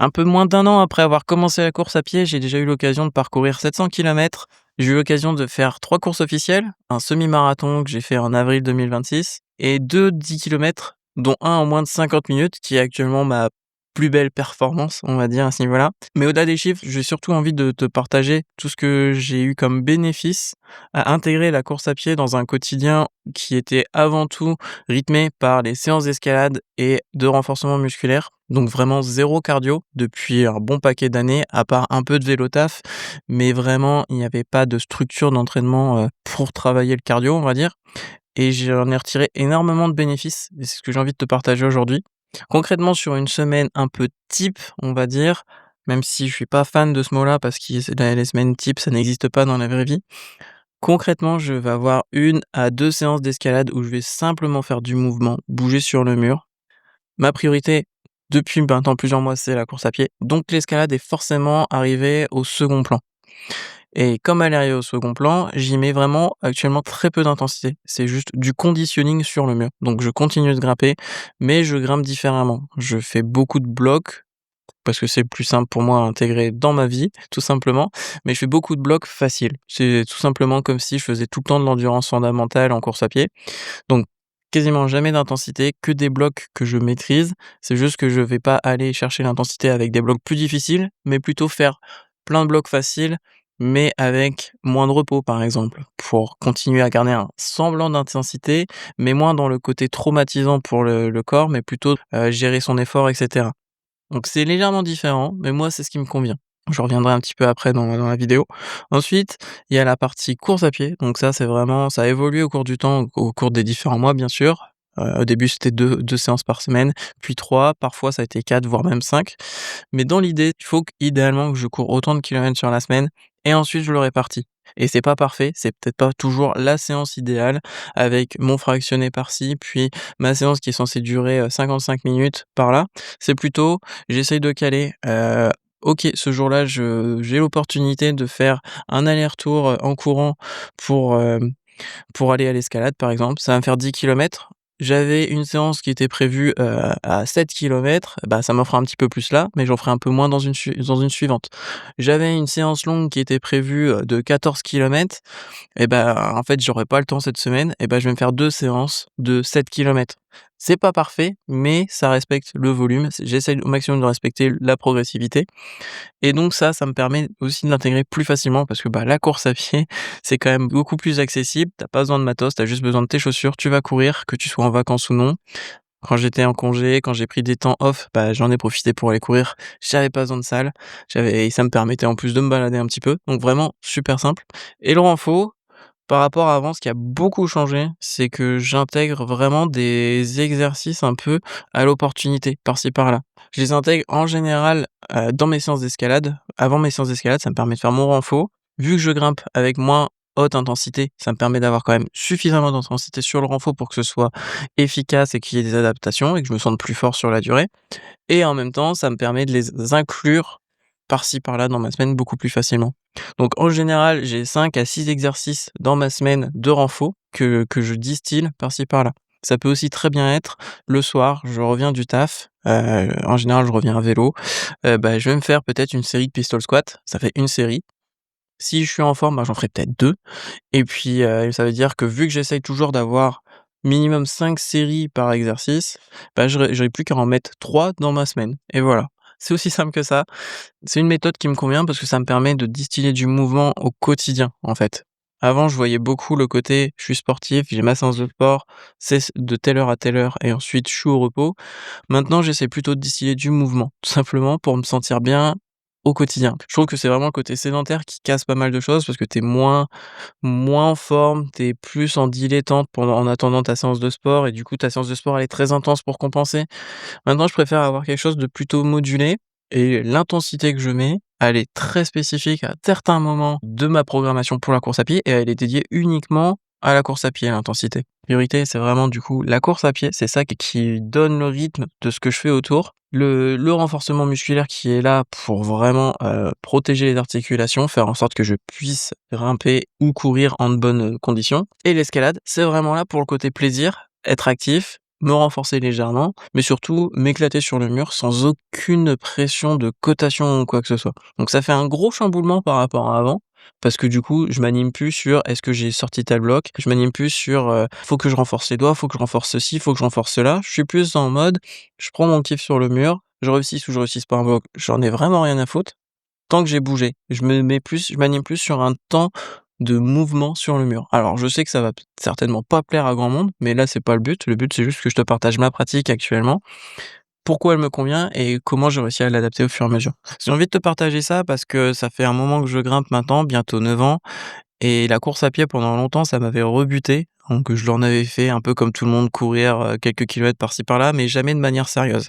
Un peu moins d'1 an après avoir commencé la course à pied, j'ai déjà eu l'occasion de parcourir 700 kilomètres. J'ai eu l'occasion de faire 3 courses officielles, un semi-marathon que j'ai fait en avril 2026 et 2 10 kilomètres, dont un en moins de 50 minutes, qui est actuellement ma plus belle performance, on va dire, à ce niveau-là. Mais au-delà des chiffres, j'ai surtout envie de te partager tout ce que j'ai eu comme bénéfice à intégrer la course à pied dans un quotidien qui était avant tout rythmé par les séances d'escalade et de renforcement musculaire. Donc vraiment zéro cardio depuis un bon paquet d'années, à part un peu de vélo taf, mais vraiment il n'y avait pas de structure d'entraînement, pour travailler le cardio, on va dire, et j'en ai retiré énormément de bénéfices et c'est ce que j'ai envie de te partager aujourd'hui. Concrètement, sur une semaine un peu type, on va dire, même si je suis pas fan de ce mot-là parce que les semaines type, ça n'existe pas dans la vraie vie. Concrètement, je vais avoir 1 à 2 séances d'escalade où je vais simplement faire du mouvement, bouger sur le mur. Ma priorité, depuis maintenant plusieurs mois, c'est la course à pied, donc l'escalade est forcément arrivée au second plan. Et comme elle est arrivée au second plan, j'y mets vraiment actuellement très peu d'intensité. C'est juste du conditioning sur le mur. Donc je continue de grimper, mais je grimpe différemment. Je fais beaucoup de blocs, parce que c'est le plus simple pour moi à intégrer dans ma vie, tout simplement, mais je fais beaucoup de blocs faciles. C'est tout simplement comme si je faisais tout le temps de l'endurance fondamentale en course à pied. Donc quasiment jamais d'intensité, que des blocs que je maîtrise. C'est juste que je vais pas aller chercher l'intensité avec des blocs plus difficiles, mais plutôt faire plein de blocs faciles, mais avec moins de repos, par exemple, pour continuer à garder un semblant d'intensité, mais moins dans le côté traumatisant pour le corps, mais plutôt, gérer son effort et cetera. Donc c'est légèrement différent, mais moi, c'est ce qui me convient. Je reviendrai un petit peu après dans la vidéo. Ensuite, il y a la partie course à pied, donc ça, c'est vraiment ça a évolué au cours du temps, au cours des différents mois, bien sûr. Au début, c'était deux séances par semaine, puis 3, parfois ça a été 4, voire même 5. Mais dans l'idée, il faut idéalement que je cours autant de kilomètres sur la semaine et ensuite je le répartis. Et c'est pas parfait, c'est peut-être pas toujours la séance idéale avec mon fractionné par-ci, puis ma séance qui est censée durer 55 minutes par là. C'est plutôt, j'essaye de caler, OK, ce jour-là, j'ai l'opportunité de faire un aller-retour, en courant pour, pour aller à l'escalade, par exemple. Ça va me faire 10 kilomètres. J'avais une séance qui était prévue, à 7 kilomètres, bah, ça m'en fera un petit peu plus là, mais j'en ferai un peu moins dans une suivante. J'avais une séance longue qui était prévue, de 14 kilomètres et ben en fait, j'aurais pas le temps cette semaine et ben je vais me faire 2 séances de 7 kilomètres. C'est pas parfait, mais ça respecte le volume. J'essaye au maximum de respecter la progressivité et donc ça me permet aussi de l'intégrer plus facilement parce que, bah, la course à pied, c'est quand même beaucoup plus accessible. T'as pas besoin de matos, t'as juste besoin de tes chaussures, tu vas courir, que tu sois en vacances ou non. Quand j'étais en congé, quand j'ai pris des temps off, bah, j'en ai profité pour aller courir. J'avais pas besoin de salle, et ça me permettait en plus de me balader un petit peu, donc vraiment super simple. Et le renfo, par rapport à avant, ce qui a beaucoup changé, c'est que j'intègre vraiment des exercices un peu à l'opportunité, par-ci par-là. Je les intègre en général, dans mes séances d'escalade. Avant mes séances d'escalade, ça me permet de faire mon renfo. Vu que je grimpe avec moins haute intensité, ça me permet d'avoir quand même suffisamment d'intensité sur le renfo pour que ce soit efficace et qu'il y ait des adaptations et que je me sente plus fort sur la durée. Et en même temps, ça me permet de les inclure par-ci par-là dans ma semaine beaucoup plus facilement. Donc en général, j'ai 5 à 6 exercices dans ma semaine de renfo que je distille par-ci par-là. Ça peut aussi très bien être le soir, je reviens du taf, en général je reviens à vélo, bah, je vais me faire peut-être une série de pistol squat, ça fait une série. Si je suis en forme, bah, j'en ferai peut-être 2 et puis, ça veut dire que vu que j'essaye toujours d'avoir minimum 5 séries par exercice, bah, j'aurais plus qu'à en mettre 3 dans ma semaine et voilà. C'est aussi simple que ça. C'est une méthode qui me convient parce que ça me permet de distiller du mouvement au quotidien, en fait. Avant, je voyais beaucoup le côté: «Je suis sportif, j'ai ma séance de sport, c'est de telle heure à telle heure et ensuite je suis au repos». Maintenant, j'essaie plutôt de distiller du mouvement, tout simplement pour me sentir bien au quotidien. Je trouve que c'est vraiment le côté sédentaire qui casse pas mal de choses parce que t'es moins en forme, t'es plus en dilettante en attendant ta séance de sport et du coup ta séance de sport elle est très intense pour compenser. Maintenant je préfère avoir quelque chose de plutôt modulé et l'intensité que je mets, elle est très spécifique à certains moments de ma programmation pour la course à pied et elle est dédiée uniquement à la course à pied, l'intensité. Priorité, c'est vraiment du coup la course à pied, c'est ça qui donne le rythme de ce que je fais autour. Le renforcement musculaire qui est là pour vraiment, protéger les articulations, faire en sorte que je puisse grimper ou courir en de bonnes, conditions et l'escalade, c'est vraiment là pour le côté plaisir, être actif me renforcer légèrement, mais surtout m'éclater sur le mur sans aucune pression de cotation ou quoi que ce soit. Donc ça fait un gros chamboulement par rapport à avant, parce que du coup, je m'anime plus sur: «Est-ce que j'ai sorti tel bloc?» Je m'anime plus sur, «Faut que je renforce les doigts, faut que je renforce ceci, faut que je renforce cela». Je suis plus en mode, je prends mon kiff sur le mur, je réussisse ou je réussisse pas un bloc, j'en ai vraiment rien à foutre, tant que j'ai bougé. Je m'anime plus sur un temps de mouvement sur le mur. Alors je sais que ça va certainement pas plaire à grand monde, mais là c'est pas le but. Le but c'est juste que je te partage ma pratique actuellement, pourquoi elle me convient et comment j'ai réussi à l'adapter au fur et à mesure. J'ai envie de te partager ça parce que ça fait un moment que je grimpe maintenant, bientôt 9 ans, et la course à pied pendant longtemps ça m'avait rebuté. Donc je l'en avais fait un peu comme tout le monde, courir, quelques kilomètres par-ci par-là, mais jamais de manière sérieuse.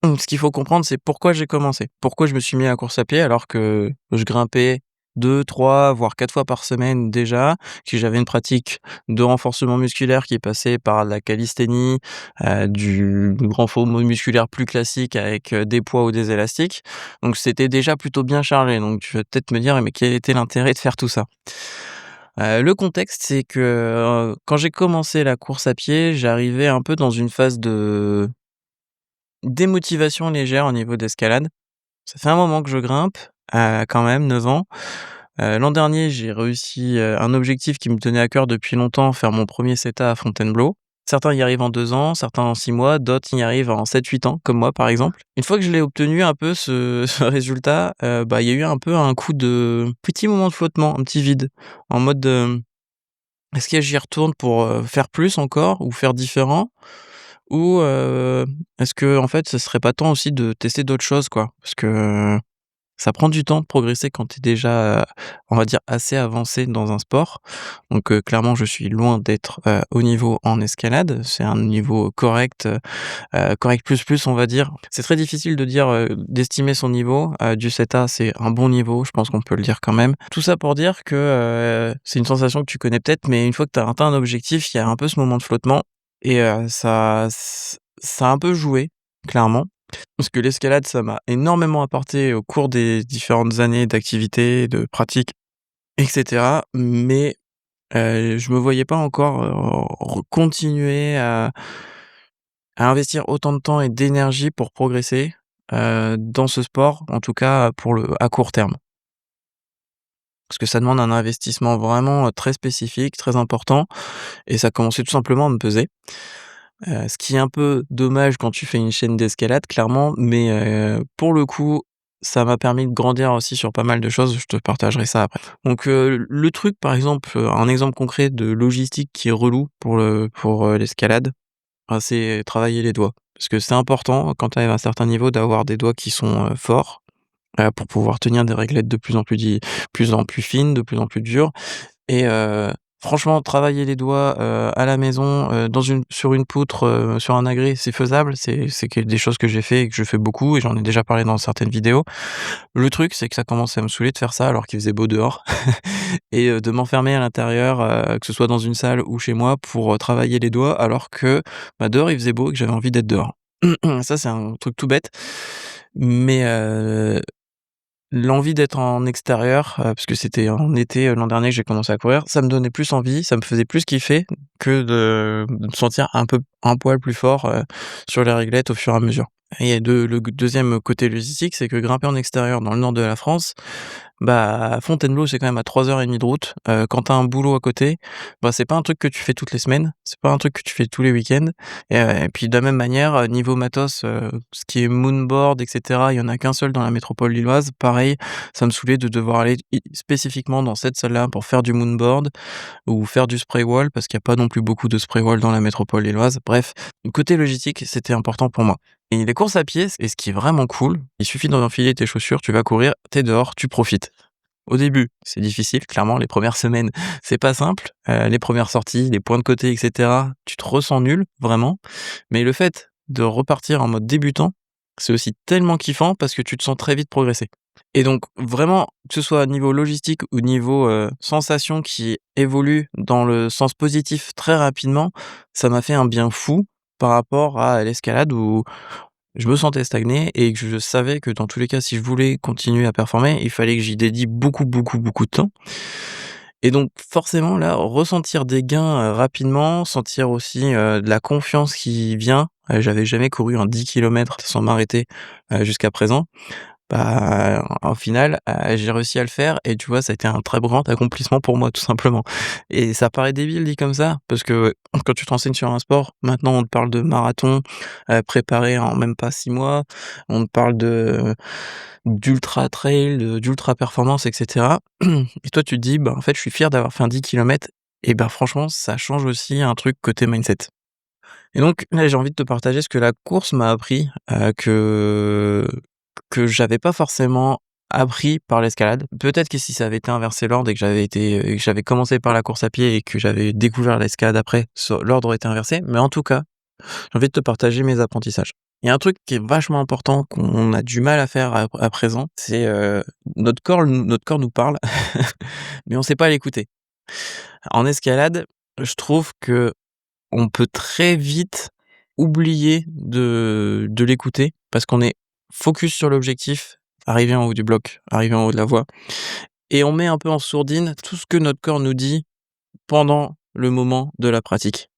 Ce qu'il faut comprendre, c'est pourquoi j'ai commencé. Pourquoi je me suis mis à la course à pied alors que je grimpais 2, 3, voire 4 fois par semaine déjà, que j'avais une pratique de renforcement musculaire qui passait par la calisthénie, du renforcement musculaire plus classique avec, des poids ou des élastiques. Donc c'était déjà plutôt bien chargé. Donc tu vas peut-être me dire: «Mais quel était l'intérêt de faire tout ça?» Le contexte, c'est que, quand j'ai commencé la course à pied, j'arrivais un peu dans une phase de démotivation légère au niveau d'escalade. Ça fait un moment que je grimpe, quand même 9 ans. L'an dernier, j'ai réussi, un objectif qui me tenait à cœur depuis longtemps, faire mon premier CETA à Fontainebleau. Certains y arrivent en 2 ans, certains en 6 mois, d'autres y arrivent en 7-8 ans, comme moi par exemple. Une fois que je l'ai obtenu un peu ce résultat, bah, il y a eu un peu un coup de petit moment de flottement, un petit vide, en mode, est-ce que j'y retourne pour, faire plus encore ou faire différent? Ou, est-ce que en fait, ce serait pas temps aussi de tester d'autres choses, quoi? Parce que ça prend du temps de progresser quand tu es déjà, on va dire assez avancé dans un sport. Donc, clairement, je suis loin d'être, haut niveau en escalade. C'est un niveau correct, correct plus plus, on va dire. C'est très difficile de dire, d'estimer son niveau. Du 7A, c'est un bon niveau, je pense qu'on peut le dire quand même. Tout ça pour dire que, c'est une sensation que tu connais peut-être, mais une fois que tu as atteint un objectif, il y a un peu ce moment de flottement et ça a un peu joué, clairement. Parce que l'escalade, ça m'a énormément apporté au cours des différentes années d'activité, de pratique et cetera. Mais, je me voyais pas encore, continuer à investir autant de temps et d'énergie pour progresser, dans ce sport, en tout cas à court terme. Parce que ça demande un investissement vraiment, très spécifique, très important et ça commençait tout simplement à me peser. Ce qui est un peu dommage quand tu fais une chaîne d'escalade clairement, mais pour le coup, ça m'a permis de grandir aussi sur pas mal de choses, je te partagerai ça après. Donc le truc par exemple, un exemple concret de logistique qui est relou pour l'escalade, c'est travailler les doigts. Parce que c'est important quand tu arrives à un certain niveau d'avoir des doigts qui sont, forts, pour pouvoir tenir des réglettes de plus en plus fines, de plus en plus dures et franchement, travailler les doigts, à la maison, sur une poutre, sur un agrès, c'est faisable. C'est que des choses que j'ai fait et que je fais beaucoup et j'en ai déjà parlé dans certaines vidéos. Le truc, c'est que ça commençait à me saouler de faire ça alors qu'il faisait beau dehors et de m'enfermer à l'intérieur, que ce soit dans une salle ou chez moi pour, travailler les doigts alors que, bah, dehors il faisait beau et que j'avais envie d'être dehors. Ça, c'est un truc tout bête, mais l'envie d'être en extérieur, parce que c'était en été, l'an dernier que j'ai commencé à courir, ça me donnait plus envie, ça me faisait plus kiffer que de me sentir un poil plus fort, sur les réglettes au fur et à mesure. Et le 2e côté logistique, c'est que grimper en extérieur dans le nord de la France, bah, Fontainebleau, c'est quand même à 3 heures et demie de route. Quand tu as un boulot à côté, bah, c'est pas un truc que tu fais toutes les semaines, c'est pas un truc que tu fais tous les week-ends et puis de la même manière, niveau matos, ce qui est moonboard et cetera, il y en a qu'un seul dans la métropole lilloise. Pareil, ça me saoulait de devoir aller spécifiquement dans cette salle-là pour faire du moonboard ou faire du spray wall parce qu'il y a pas non plus beaucoup de spray wall dans la métropole lilloise. Bref, côté logistique, c'était important pour moi. Et les courses à pied et ce qui est vraiment cool, il suffit d'enfiler tes chaussures, tu vas courir, tu dehors, tu profites. Au début, c'est difficile, clairement, les premières semaines, c'est pas simple, les premières sorties, les points de côté et cetera, tu te ressens nul, vraiment. Mais le fait de repartir en mode débutant, c'est aussi tellement kiffant parce que tu te sens très vite progresser. Et donc vraiment, que ce soit niveau logistique ou niveau, sensation qui évolue dans le sens positif très rapidement, ça m'a fait un bien fou par rapport à l'escalade où je me sentais stagné et que je savais que dans tous les cas, si je voulais continuer à performer, il fallait que j'y dédie beaucoup, beaucoup, beaucoup de temps Et donc forcément là, ressentir des gains, rapidement, sentir aussi, de la confiance qui vient, j'avais jamais couru un 10 kilomètres sans m'arrêter, jusqu'à présent. Bah, au final, j'ai réussi à le faire et tu vois, ça a été un très grand accomplissement pour moi, tout simplement. Et ça paraît débile dit comme ça, parce que quand tu te renseignes sur un sport, maintenant on te parle de marathon, préparé en même pas 6 mois, on te parle d'ultra trail, d'ultra performance et cetera. Et toi tu te dis: «Bah, en fait, je suis fier d'avoir fait un 10 kilomètres» et bah, franchement, ça change aussi un truc côté mindset. Et donc là, j'ai envie de te partager ce que la course m'a appris, que j'avais pas forcément appris par l'escalade. Peut-être que si ça avait été inversé l'ordre et que j'avais commencé par la course à pied et que j'avais découvert l'escalade après, l'ordre aurait été inversé. Mais en tout cas, j'ai envie de te partager mes apprentissages. Il y a un truc qui est vachement important qu'on a du mal à faire à présent, c'est, notre corps nous parle, mais on sait pas l'écouter. En escalade, je trouve que on peut très vite oublier de l'écouter parce qu'on est focus sur l'objectif, arriver en haut du bloc, arriver en haut de la voie et on met un peu en sourdine tout ce que notre corps nous dit pendant le moment de la pratique.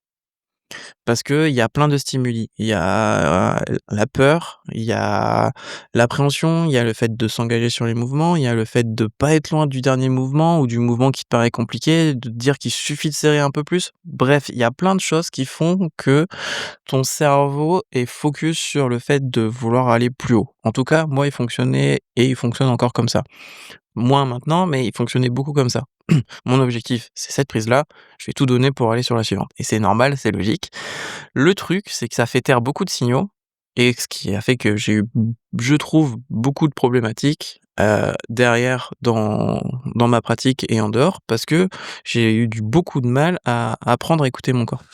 Parce qu'il y a plein de stimuli. Il y a la peur, il y a l'appréhension, il y a le fait de s'engager sur les mouvements, il y a le fait de pas être loin du dernier mouvement ou du mouvement qui te paraît compliqué, de te dire qu'il suffit de serrer un peu plus. Bref, il y a plein de choses qui font que ton cerveau est focus sur le fait de vouloir aller plus haut. En tout cas, moi, il fonctionnait et il fonctionne encore comme ça. Moins maintenant, mais il fonctionnait beaucoup comme ça. Mon objectif, c'est cette prise-là, je vais tout donner pour aller sur la suivante. Et c'est normal, c'est logique. Le truc, c'est que ça fait taire beaucoup de signaux et ce qui a fait que j'ai eu, je trouve, beaucoup de problématiques, derrière dans ma pratique et en dehors parce que j'ai eu beaucoup de mal à apprendre à écouter mon corps.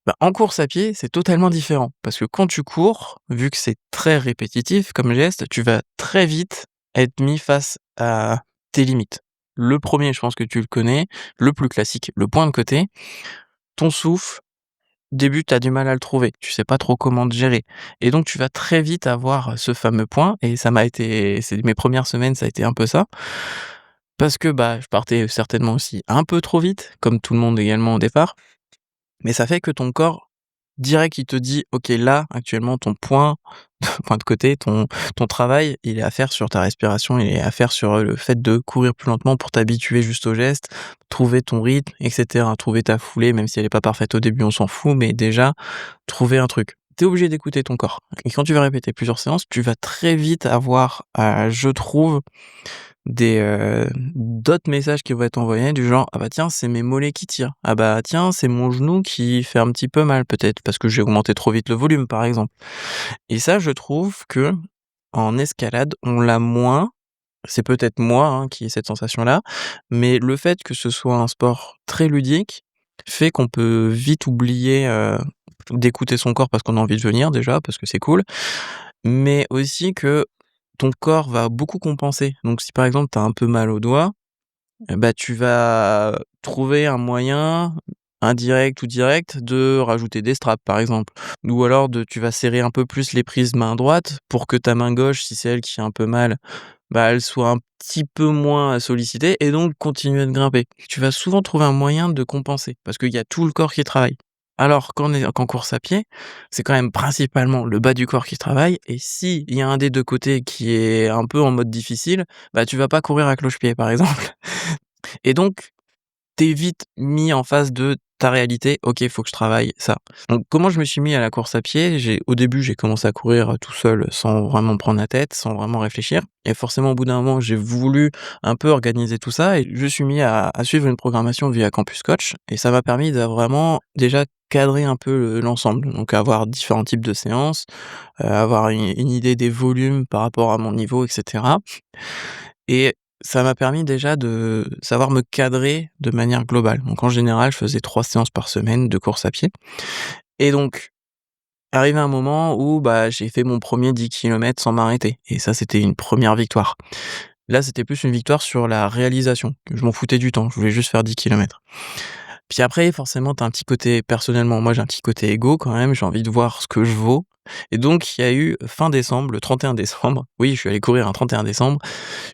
Bah, en course à pied, c'est totalement différent parce que quand tu cours, vu que c'est très répétitif comme geste, tu vas très vite être mis face à tes limites. Le premier, je pense que tu le connais, le plus classique, le point de côté. Ton souffle, au début, tu as du mal à le trouver, tu sais pas trop comment te gérer et donc tu vas très vite avoir ce fameux point et ça m'a été c'est mes premières semaines, ça a été un peu ça. Parce que, bah, je partais certainement aussi un peu trop vite, comme tout le monde également au départ. Mais ça fait que ton corps, direct, il te dit: «OK, là, actuellement, ton point point de côté, ton travail, il est à faire sur ta respiration, il est à faire sur, le fait de courir plus lentement pour t'habituer juste au geste, trouver ton rythme et cetera, trouver ta foulée, même si elle est pas parfaite au début, on s'en fout, mais déjà, trouver un truc». Tu es obligé d'écouter ton corps et quand tu vas répéter plusieurs séances, tu vas très vite avoir, je trouve, d'autres messages qui vont être envoyés du genre: «Ah bah tiens, c'est mes mollets qui tirent. Ah bah tiens, c'est mon genou qui fait un petit peu mal peut-être parce que j'ai augmenté trop vite le volume», par exemple. Et ça, je trouve que en escalade, on l'a moins. C'est peut-être moi, hein, qui ai cette sensation-là, mais le fait que ce soit un sport très ludique fait qu'on peut vite oublier, d'écouter son corps parce qu'on a envie de venir déjà, parce que c'est cool, mais aussi que ton corps va beaucoup compenser. Donc si par exemple tu as un peu mal au doigt, bah, tu vas trouver un moyen, indirect ou direct, de rajouter des straps par exemple. Ou alors tu vas serrer un peu plus les prises main droite pour que ta main gauche, si c'est elle qui a un peu mal, bah, elle soit un petit peu moins sollicitée et donc continuer de grimper. Tu vas souvent trouver un moyen de compenser parce qu'il y a tout le corps qui travaille. Alors qu'en course à pied, c'est quand même principalement le bas du corps qui travaille et s'il y a un des 2 côtés qui est un peu en mode difficile, bah, tu vas pas courir à cloche-pied par exemple. Et donc tu vite mis en face de ta réalité: «OK, il faut que je travaille ça». Donc comment je me suis mis à la course à pied? Au début, j'ai commencé à courir, tout seul, sans vraiment me prendre la tête, sans vraiment réfléchir et forcément au bout d'un moment, j'ai voulu un peu organiser tout ça et je me suis mis à suivre une programmation via Campus Coach et ça m'a permis de vraiment déjà cadrer un peu l'ensemble. Donc avoir différents types de séances, avoir une idée des volumes par rapport à mon niveau et cetera et ça m'a permis déjà de savoir me cadrer de manière globale. Donc en général, je faisais 3 séances par semaine de course à pied et donc arrivé un moment où, bah, j'ai fait mon premier 10 kilomètres sans m'arrêter et ça, c'était une première victoire. Là, c'était plus une victoire sur la réalisation. Je m'en foutais du temps, je voulais juste faire 10 kilomètres. Puis après, forcément, tu as un petit côté personnellement, moi, j'ai un petit côté égo quand même, j'ai envie de voir ce que je vaux et donc il y a eu fin décembre, le 31 décembre, oui, je suis allé courir un 31 décembre.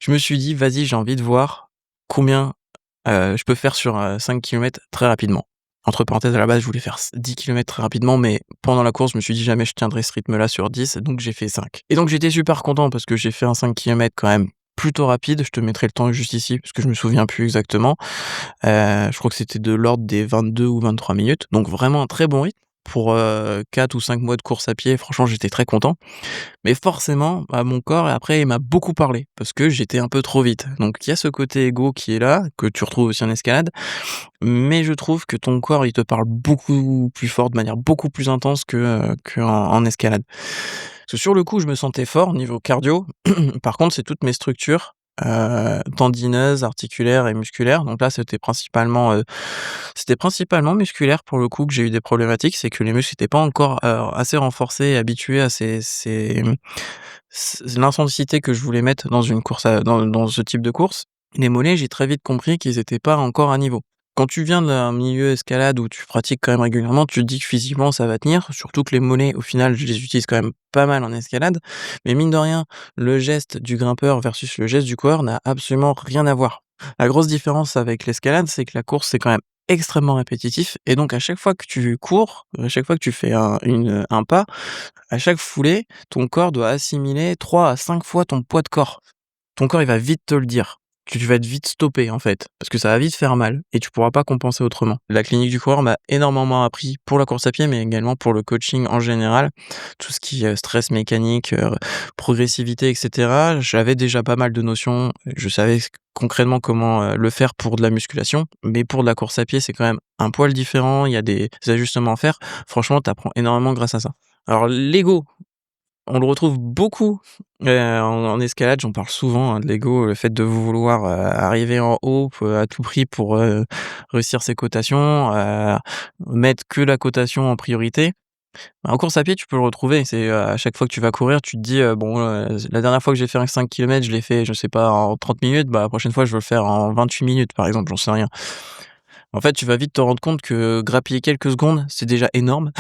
Je me suis dit: «Vas-y, j'ai envie de voir combien je peux faire sur, 5 kilomètres très rapidement. Entre parenthèses, à la base, je voulais faire 10 kilomètres très rapidement, mais pendant la course, je me suis dit: «Jamais je tiendrai ce rythme-là sur 10», donc j'ai fait 5. Et donc j'étais super content parce que j'ai fait un 5 kilomètres quand même plutôt rapide. Je te mettrai le temps juste ici parce que je me souviens plus exactement. Je crois que c'était de l'ordre des 22 ou 23 minutes, donc vraiment un très bon rythme pour, 4 ou 5 mois de course à pied. Franchement, j'étais très content. Mais forcément, bah, mon corps après il m'a beaucoup parlé parce que j'étais un peu trop vite. Donc il y a ce côté ego qui est là, que tu retrouves aussi en escalade, mais je trouve que ton corps, il te parle beaucoup plus fort, de manière beaucoup plus intense qu'en escalade. Parce que sur le coup, je me sentais fort niveau cardio. Par contre, c'est toutes mes structures, tendineuses, articulaires et musculaires. Donc là, c'était principalement musculaire pour le coup que j'ai eu des problématiques. C'est que les muscles n'étaient pas encore, assez renforcés et habitués à l'intensité que je voulais mettre dans une course dans ce type de course. Les mollets, j'ai très vite compris qu'ils étaient pas encore à niveau. Quand tu viens d'un milieu escalade où tu pratiques quand même régulièrement, tu te dis que physiquement ça va tenir, surtout que les mollets, au final, je les utilise quand même pas mal en escalade. Mais mine de rien, le geste du grimpeur versus le geste du coureur n'a absolument rien à voir. La grosse différence avec l'escalade, c'est que la course, c'est quand même extrêmement répétitif et donc à chaque fois que tu cours, à chaque fois que tu fais un pas, à chaque foulée, ton corps doit assimiler 3 à 5 fois ton poids de corps. Ton corps, il va vite te le dire. Tu vas être vite stoppé, en fait, parce que ça va vite faire mal et tu pourras pas compenser autrement. La clinique du coureur m'a énormément appris pour la course à pied, mais également pour le coaching en général. Tout ce qui est stress mécanique, progressivité, et cetera. J'avais déjà pas mal de notions. Je savais concrètement comment, le faire pour de la musculation, mais pour de la course à pied, c'est quand même un poil différent. Il y a des ajustements à faire. Franchement, tu apprends énormément grâce à ça. Alors l'ego, on le retrouve beaucoup, en escalade, j'en parle souvent, hein, de l'ego, le fait de vouloir, arriver en haut à tout prix pour, réussir ses cotations, mettre que la cotation en priorité. En course à pied, tu peux le retrouver, c'est, à chaque fois que tu vas courir, tu te dis, «Bon, la dernière fois que j'ai fait un 5 kilomètres, je l'ai fait, je sais pas, en 30 minutes, bah, la prochaine fois, je veux le faire en 28 minutes», par exemple, j'en sais rien. En fait, tu vas vite te rendre compte que grappiller quelques secondes, c'est déjà énorme.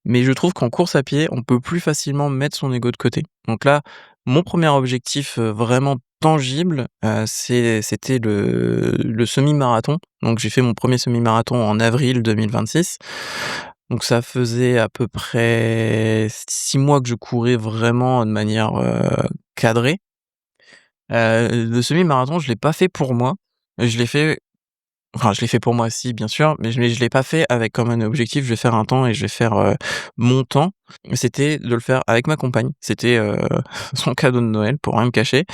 Mais je trouve qu'en course à pied, on peut plus facilement mettre son ego de côté. Donc là, mon premier objectif, vraiment tangible, c'était le semi-marathon. Donc j'ai fait mon premier semi-marathon en avril 2026. Donc ça faisait à peu près 6 mois que je courais vraiment de manière, cadrée. Le semi-marathon, je l'ai pas fait pour moi. Je l'ai fait Enfin, je l'ai fait pour moi, si, bien sûr, mais je l'ai pas fait avec comme un objectif, je vais faire un temps et je vais faire, mon temps. C'était de le faire avec ma compagne. C'était, son cadeau de Noël, pour rien me cacher,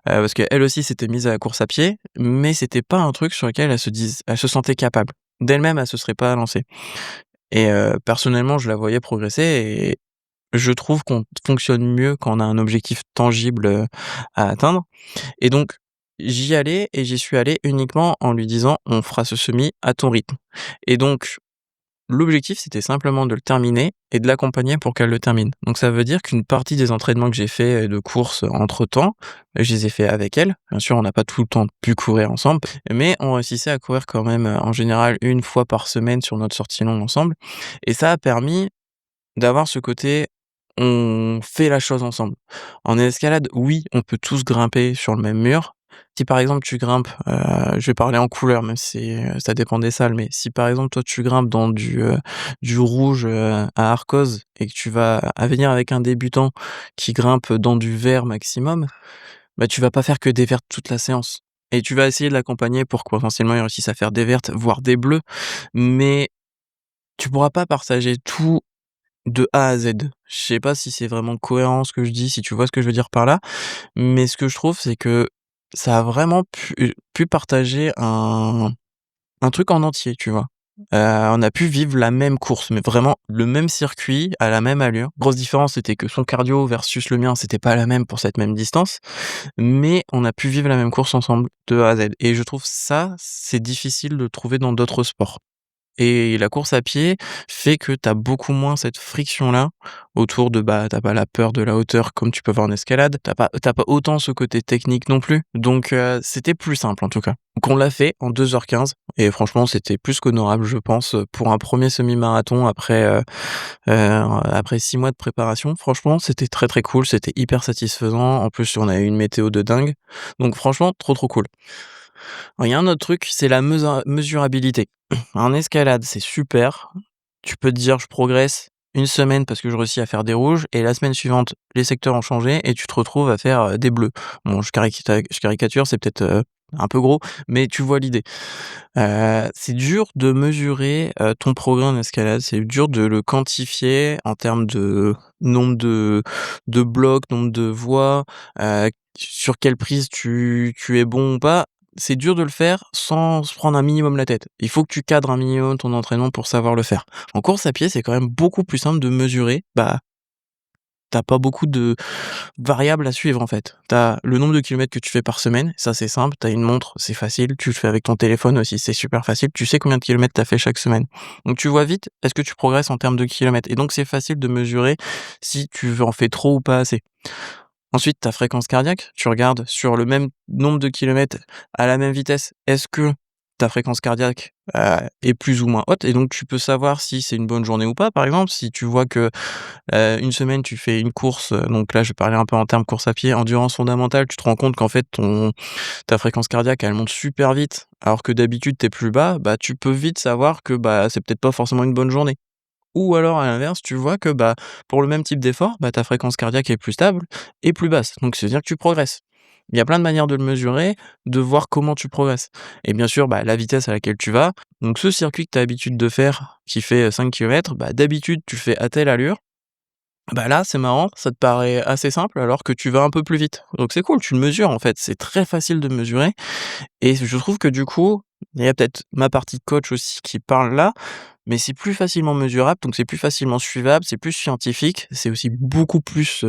parce qu'elle aussi s'était mise à la course à pied, mais c'était pas un truc sur lequel elle se sentait capable. D'elle-même, elle se serait pas lancée et personnellement, je la voyais progresser et je trouve qu'on fonctionne mieux quand on a un objectif tangible, à atteindre. Et donc, j'y allais et j'y suis allé uniquement en lui disant: «On fera ce semi à ton rythme», et donc l'objectif, c'était simplement de le terminer et de l'accompagner pour qu'elle le termine. Donc ça veut dire qu'une partie des entraînements que j'ai fait, de course entre-temps, je les ai fait avec elle. Bien sûr, on n'a pas tout le temps pu courir ensemble, mais on réussissait à courir quand même, en général une fois par semaine sur notre sortie longue ensemble, et ça a permis d'avoir ce côté, on fait la chose ensemble. En escalade, oui, on peut tous grimper sur le même mur. Si par exemple tu grimpes, je vais parler en couleur même si, ça dépend des salles, mais si par exemple toi tu grimpes dans du rouge, à Arcos et que tu vas à venir avec un débutant qui grimpe dans du vert maximum, bah, tu vas pas faire que des vertes toute la séance et tu vas essayer de l'accompagner pour que potentiellement il réussisse à faire des vertes, voire des bleus, mais tu pourras pas partager tout de A à Z. Je sais pas si c'est vraiment cohérent ce que je dis, si tu vois ce que je veux dire par là, mais ce que je trouve, c'est que ça a vraiment pu partager un truc en entier, tu vois? On a pu vivre la même course, mais vraiment le même circuit, à la même allure. Grosse différence, c'était que son cardio versus le mien, c'était pas la même pour cette même distance, mais on a pu vivre la même course ensemble de A à Z et je trouve ça, c'est difficile de le trouver dans d'autres sports. Et la course à pied fait que tu as beaucoup moins cette friction-là autour de, bah, tu pas la peur de la hauteur comme tu peux avoir en escalade, tu pas autant ce côté technique non plus, donc c'était plus simple en tout cas. Donc on l'a fait en 2h15 et franchement c'était plus qu'honorable je pense, pour un premier semi-marathon après 6 mois de préparation. Franchement c'était très, très cool, c'était hyper satisfaisant. En plus on a eu une météo de dingue, donc franchement trop, trop cool. Il y a un autre truc, c'est la mesurabilité. En escalade, c'est super. Tu peux te dire: «Je progresse une semaine parce que je réussis à faire des rouges» et la semaine suivante, les secteurs ont changé et tu te retrouves à faire, des bleus. Bon, je caricature, c'est peut-être, un peu gros, mais tu vois l'idée. C'est dur de mesurer, ton progrès en escalade, c'est dur de le quantifier en termes de nombre de blocs, nombre de voies, sur quelle prise tu es bon ou pas. C'est dur de le faire sans se prendre un minimum la tête. Il faut que tu cadres un minimum ton entraînement pour savoir le faire. En course à pied, c'est quand même beaucoup plus simple de mesurer, t'as pas beaucoup de variables à suivre, en fait. T'as le nombre de kilomètres que tu fais par semaine, ça c'est simple, t'as une montre, c'est facile, tu le fais avec ton téléphone aussi, c'est super facile, tu sais combien de kilomètres t'as fait chaque semaine. Donc tu vois vite, est-ce que tu progresses en termes de kilomètres? Et donc c'est facile de mesurer si tu en fais trop ou pas assez. Ensuite, ta fréquence cardiaque, tu regardes sur le même nombre de kilomètres à la même vitesse, est-ce que ta fréquence cardiaque, est plus ou moins haute? Et donc tu peux savoir si c'est une bonne journée ou pas, par exemple. Si tu vois que, une semaine tu fais une course, donc là je vais parler un peu en termes course à pied, endurance fondamentale, tu te rends compte qu'en fait ta fréquence cardiaque elle monte super vite, alors que d'habitude tu es plus bas, tu peux vite savoir que, c'est peut-être pas forcément une bonne journée. Ou alors à l'inverse, tu vois que, pour le même type d'effort, ta fréquence cardiaque est plus stable et plus basse. Donc c'est-à-dire que tu progresses. Il y a plein de manières de le mesurer, de voir comment tu progresses. Et bien sûr, la vitesse à laquelle tu vas. Donc ce circuit que tu as l'habitude de faire, qui fait 5 kilomètres, d'habitude tu le fais à telle allure. Là, c'est marrant, ça te paraît assez simple alors que tu vas un peu plus vite. Donc c'est cool, tu le mesures en fait, c'est très facile de mesurer et je trouve que du coup, il y a peut-être ma partie coach aussi qui parle là, mais c'est plus facilement mesurable, donc c'est plus facilement suivable, c'est plus scientifique, c'est aussi beaucoup plus,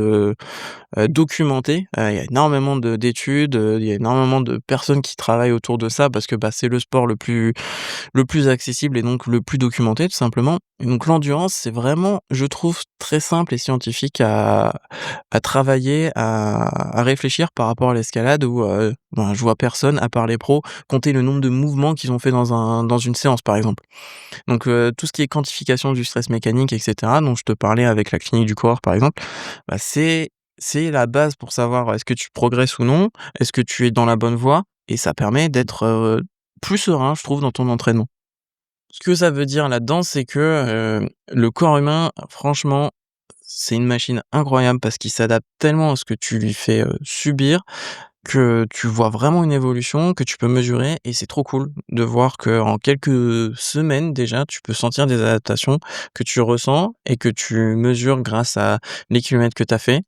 documenté. Il y a énormément d'études, il y a énormément de personnes qui travaillent autour de ça parce que, c'est le sport le plus accessible et donc le plus documenté tout simplement. Et donc l'endurance, c'est vraiment, je trouve, très simple et scientifique à travailler, à réfléchir par rapport à l'escalade où, je vois personne à part les pros compter le nombre de mouvements qu'ils ont fait dans une séance, par exemple. Donc tout ce qui est quantification du stress mécanique et cetera, dont je te parlais avec la clinique du coureur, par exemple, c'est la base pour savoir est-ce que tu progresses ou non, est-ce que tu es dans la bonne voie et ça permet d'être, plus serein, je trouve, dans ton entraînement. Ce que ça veut dire là-dedans, c'est que, le corps humain, franchement, c'est une machine incroyable parce qu'il s'adapte tellement à ce que tu lui fais, subir, que tu vois vraiment une évolution, que tu peux mesurer et c'est trop cool de voir que en quelques semaines déjà, tu peux sentir des adaptations que tu ressens et que tu mesures grâce à les kilomètres que tu as fait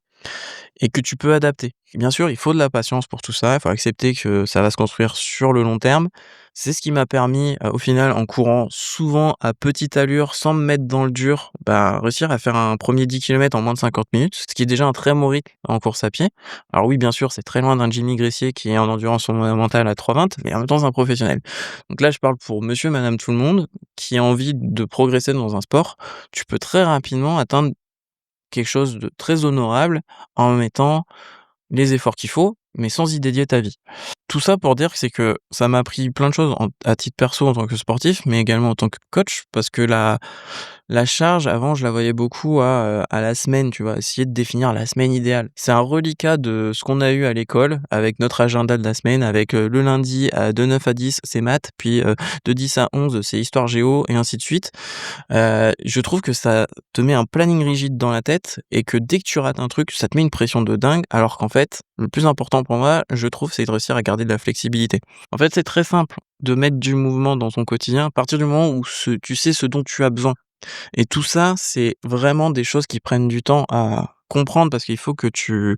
et que tu peux adapter. Bien sûr, il faut de la patience pour tout ça, il faut accepter que ça va se construire sur le long terme. C'est ce qui m'a permis, au final, en courant souvent à petite allure, sans me mettre dans le dur, réussir à faire un premier 10 kilomètres en moins de 50 minutes, ce qui est déjà un très bon rythme en course à pied. Alors oui, bien sûr, c'est très loin d'un Jimmy Gressier qui est en endurance fondamentale à 3,20, mais en même temps, c'est un professionnel. Donc là, je parle pour monsieur, madame, tout le monde qui a envie de progresser dans un sport. Tu peux très rapidement atteindre quelque chose de très honorable en mettant les efforts qu'il faut, mais sans y dédier ta vie. Tout ça pour dire que c'est que ça m'a appris plein de choses à titre perso en tant que sportif, mais également en tant que coach, parce que la charge, avant, je la voyais beaucoup à la semaine, tu vois? Essayer de définir la semaine idéale. C'est un reliquat de ce qu'on a eu à l'école, avec notre agenda de la semaine, avec, le lundi de 9 à 10, c'est maths, puis, de 10 à 11, c'est histoire géo et ainsi de suite. Je trouve que ça te met un planning rigide dans la tête et que dès que tu rates un truc, ça te met une pression de dingue, alors qu'en fait, le plus important pour moi, je trouve, c'est de réussir à garder de la flexibilité. En fait, c'est très simple de mettre du mouvement dans ton quotidien à partir du moment où tu sais ce dont tu as besoin. Et tout ça, c'est vraiment des choses qui prennent du temps à comprendre parce qu'il faut que tu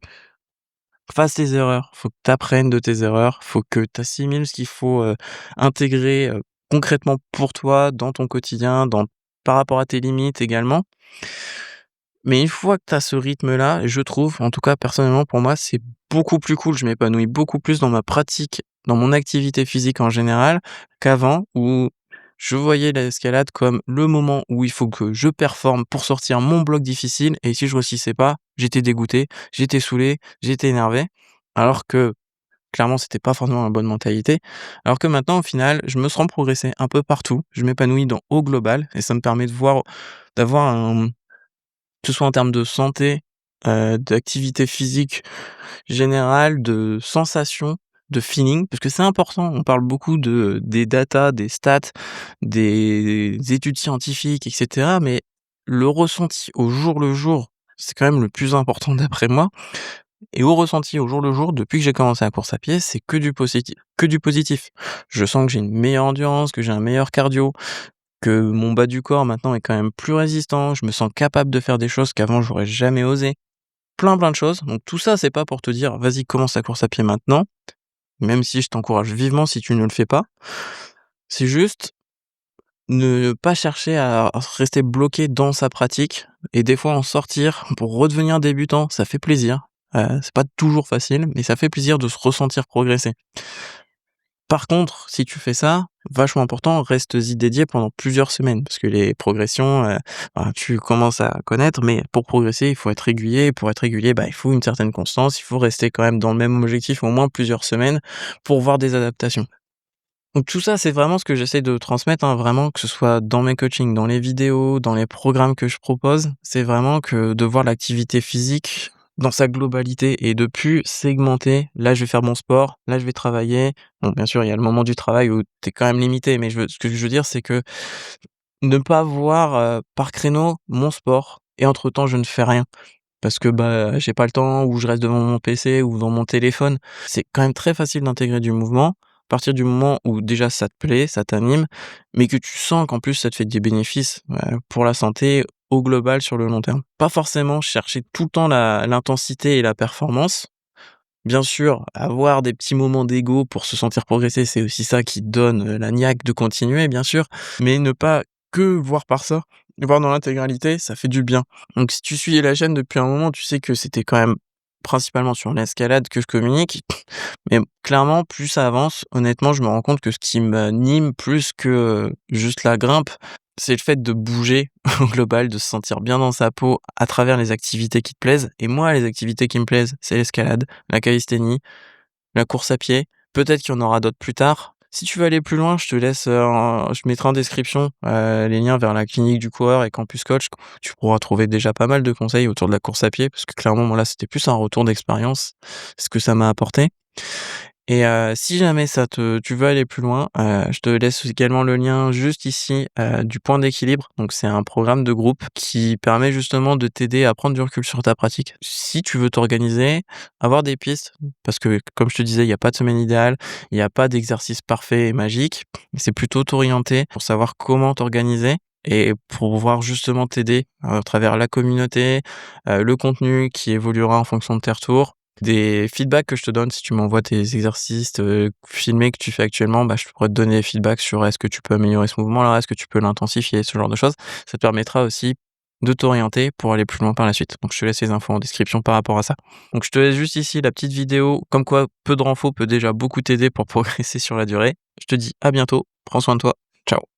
fasses tes erreurs, faut que tu apprennes de tes erreurs, faut que tu assimiles ce qu'il faut, intégrer, concrètement pour toi, dans ton quotidien, par rapport à tes limites également. Mais une fois que tu as ce rythme-là, je trouve, en tout cas personnellement pour moi, c'est beaucoup plus cool. Je m'épanouis beaucoup plus dans ma pratique, dans mon activité physique en général, qu'avant où je voyais l'escalade comme le moment où il faut que je performe pour sortir mon bloc difficile et si je réussissais pas, j'étais dégoûté, j'étais saoulé, j'étais énervé. Alors que clairement, c'était pas forcément la bonne mentalité. Alors que maintenant, au final, je me sens progresser un peu partout. Je m'épanouis au global et ça me permet d'avoir que ce soit en termes de santé, d'activité physique générale, de sensations, de feeling, parce que c'est important. On parle beaucoup des datas, des stats, des études scientifiques et cetera, mais le ressenti au jour le jour, c'est quand même le plus important d'après moi. Et au ressenti au jour le jour, depuis que j'ai commencé la course à pied, c'est que du positif. Je sens que j'ai une meilleure endurance, que j'ai un meilleur cardio, que mon bas du corps maintenant est quand même plus résistant, je me sens capable de faire des choses qu'avant j'aurais jamais osé. Plein de choses. Donc tout ça, c'est pas pour te dire: «Vas-y, commence la course à pied maintenant», même si je t'encourage vivement si tu ne le fais pas. C'est juste ne pas chercher à rester bloqué dans sa pratique et des fois en sortir pour redevenir débutant, ça fait plaisir. C'est pas toujours facile, mais ça fait plaisir de se ressentir progresser. Par contre, si tu fais ça, vachement important, restes-y dédié pendant plusieurs semaines parce que les progressions, tu commences à connaître, mais pour progresser, il faut être régulier. Pour être régulier, il faut une certaine constance, il faut rester quand même dans le même objectif au moins plusieurs semaines pour voir des adaptations. Donc tout ça, c'est vraiment ce que j'essaie de transmettre, hein, vraiment, que ce soit dans mes coachings, dans les vidéos, dans les programmes que je propose. C'est vraiment que de voir l'activité physique dans sa globalité et de plus segmenter. Là, je vais faire mon sport, là, je vais travailler. Bon, bien sûr, il y a le moment du travail où tu es quand même limité, mais ce que je veux dire, c'est que ne pas voir par créneau mon sport et entre-temps, je ne fais rien parce que j'ai pas le temps ou je reste devant mon PC ou devant mon téléphone. C'est quand même très facile d'intégrer du mouvement, à partir du moment où déjà ça te plaît, ça t'anime, mais que tu sens qu'en plus ça te fait des bénéfices, pour la santé au global sur le long terme. Pas forcément chercher tout le temps l'intensité et la performance. Bien sûr, avoir des petits moments d'ego pour se sentir progresser, c'est aussi ça qui donne, la niaque de continuer bien sûr, mais ne pas que voir par ça, voir dans l'intégralité, ça fait du bien. Donc si tu suis la chaîne depuis un moment, tu sais que c'était quand même principalement sur l'escalade que je communique, mais clairement plus ça avance, honnêtement, je me rends compte que ce qui m'anime plus que, juste la grimpe, c'est le fait de bouger au global, de se sentir bien dans sa peau à travers les activités qui te plaisent et moi les activités qui me plaisent, c'est l'escalade, la calisthénie, la course à pied. Peut-être qu'il y en aura d'autres plus tard. Si tu veux aller plus loin, je te laisse, je mettrai en description, les liens vers la clinique du coureur et Campus Coach. Tu pourras trouver déjà pas mal de conseils autour de la course à pied parce que clairement, moi, là, c'était plus un retour d'expérience, ce que ça m'a apporté. Et si jamais tu veux aller plus loin, je te laisse également le lien juste ici, du point d'équilibre. Donc c'est un programme de groupe qui permet justement de t'aider à prendre du recul sur ta pratique. Si tu veux t'organiser, avoir des pistes, parce que comme je te disais, il y a pas de semaine idéale, il y a pas d'exercice parfait et magique. C'est plutôt t'orienter pour savoir comment t'organiser et pour pouvoir justement t'aider à travers la communauté, le contenu qui évoluera en fonction de tes retours des feedbacks que je te donne si tu m'envoies tes exercices, filmés que tu fais actuellement, je pourrais te donner des feedbacks sur est-ce que tu peux améliorer ce mouvement-là, est-ce que tu peux l'intensifier, ce genre de choses. Ça te permettra aussi de t'orienter pour aller plus loin par la suite. Donc je te laisse les infos en description par rapport à ça. Donc je te laisse juste ici la petite vidéo, comme quoi peu de renfo peut déjà beaucoup t'aider pour progresser sur la durée. Je te dis à bientôt, prends soin de toi, ciao.